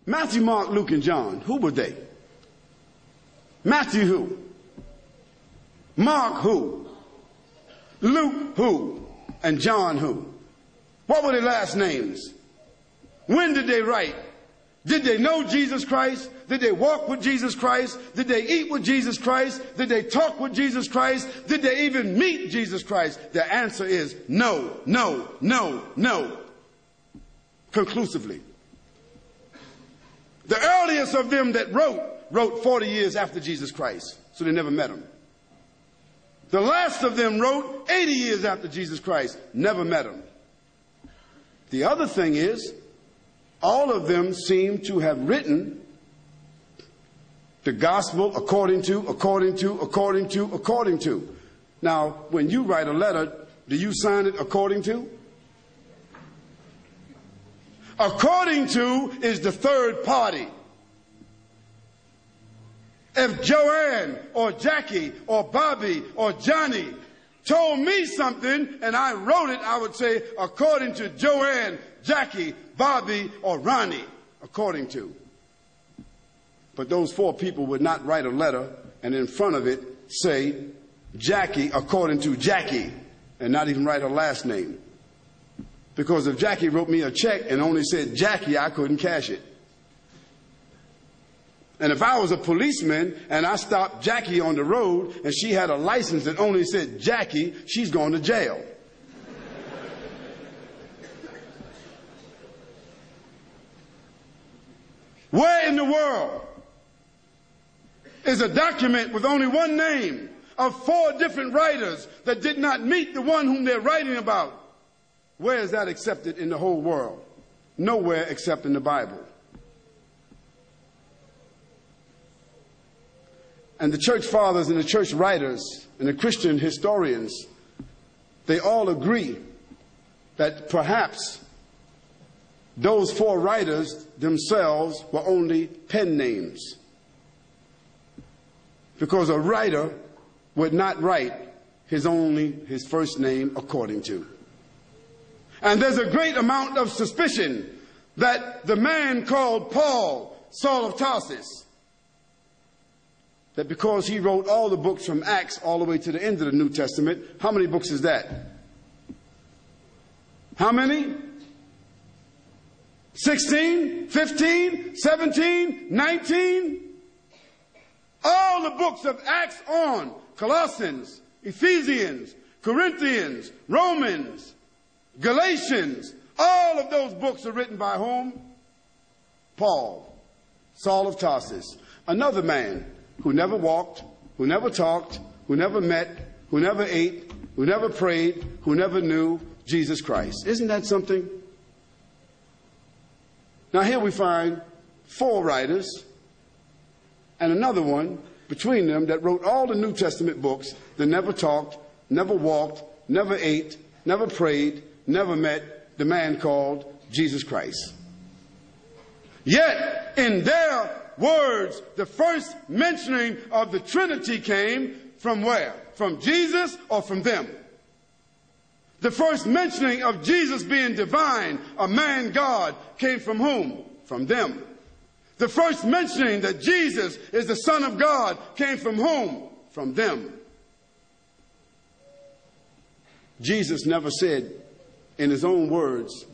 Matthew, Mark, Luke, and John, who were they? Matthew who? Mark who? Luke who? And John who? What were their last names? When did they write? Did they know Jesus Christ? Did they walk with Jesus Christ? Did they eat with Jesus Christ? Did they talk with Jesus Christ? Did they even meet Jesus Christ? The answer is no, no, no, no. Conclusively. The earliest of them that wrote 40 years after Jesus Christ, so they never met him. The last of them wrote 80 years after Jesus Christ, never met him. The other thing is, all of them seem to have written the gospel according to. Now, when you write a letter, do you sign it according to? According to is the third party. If Joanne or Jackie or Bobby or Johnny told me something and I wrote it, I would say according to Joanne, Jackie, Bobby, or Ronnie, according to. But those four people would not write a letter and in front of it say Jackie according to Jackie and not even write her last name. Because if Jackie wrote me a check and only said Jackie, I couldn't cash it. And if I was a policeman and I stopped Jackie on the road and she had a license that only said Jackie, she's going to jail. Where in the world is a document with only one name of four different writers that did not meet the one whom they're writing about? Where is that accepted in the whole world? Nowhere except in the Bible. And the church fathers and the church writers and the Christian historians, they all agree that perhaps those four writers themselves were only pen names. Because a writer would not write his first name according to. And there's a great amount of suspicion that the man called Paul, Saul of Tarsus, that because he wrote all the books from Acts all the way to the end of the New Testament, how many books is that? How many? 16, 15, 17, 19? All the books of Acts on, Colossians, Ephesians, Corinthians, Romans, Galatians, all of those books are written by whom? Paul, Saul of Tarsus, another man who never walked, who never talked, who never met, who never ate, who never prayed, who never knew Jesus Christ. Isn't that something? Now here we find four writers and another one between them that wrote all the New Testament books that never talked, never walked, never ate, never prayed, never met the man called Jesus Christ. Yet in their words, the first mentioning of the Trinity came from where? From Jesus or from them? The first mentioning of Jesus being divine, a man God, came from whom? From them. The first mentioning that Jesus is the Son of God came from whom? From them. Jesus never said in his own words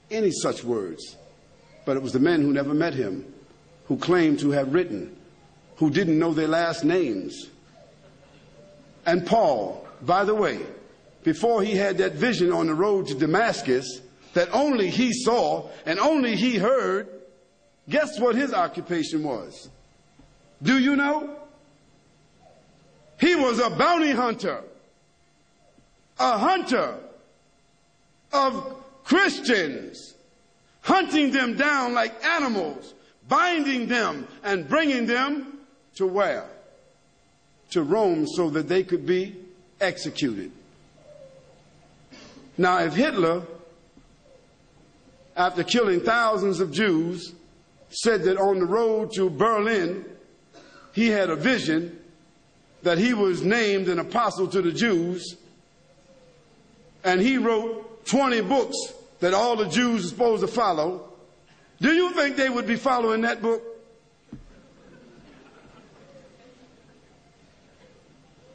any such words, but it was the men who never met him, who claimed to have written, who didn't know their last names. And Paul, by the way, before he had that vision on the road to Damascus that only he saw and only he heard, guess what his occupation was? Do you know? He was a bounty hunter, a hunter of Christians, hunting them down like animals, binding them and bringing them to where? To Rome, so that they could be executed. Now, if Hitler, after killing thousands of Jews, said that on the road to Berlin, he had a vision that he was named an apostle to the Jews, and he wrote 20 books that all the Jews are supposed to follow, Do you think they would be following that book?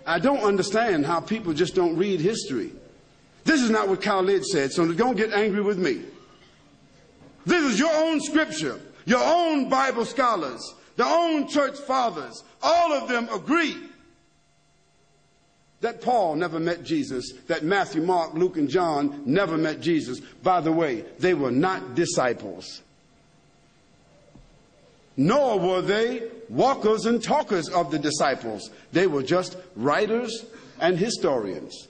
I don't understand how people just don't read history. This is not what Khalid said, so don't get angry with me. This is your own scripture, your own Bible scholars, their own church fathers. All of them agree that Paul never met Jesus, that Matthew, Mark, Luke, and John never met Jesus. By the way, they were not disciples. Nor were they walkers and talkers of the disciples. They were just writers and historians.